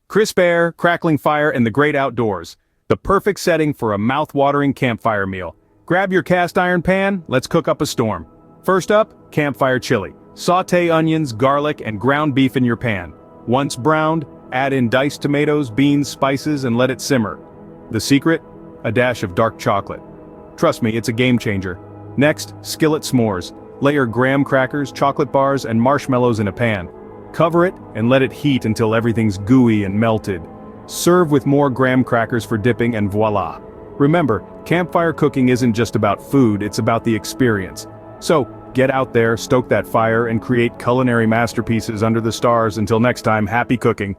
Crisp air, crackling fire, and the great outdoors. The perfect setting for a mouth-watering campfire meal. Grab your cast iron pan, let's cook up a storm. First up, campfire chili. Sauté onions, garlic, and ground beef in your pan. Once browned, add in diced tomatoes, beans, spices, and let it simmer. The secret? A dash of dark chocolate. Trust me, it's a game changer. Next, skillet s'mores. Layer graham crackers, chocolate bars, and marshmallows in a pan. Cover it and let it heat until everything's gooey and melted. Serve with more graham crackers for dipping and voila. Remember, campfire cooking isn't just about food, it's about the experience. So, get out there, stoke that fire, and create culinary masterpieces under the stars. Until next time, happy cooking.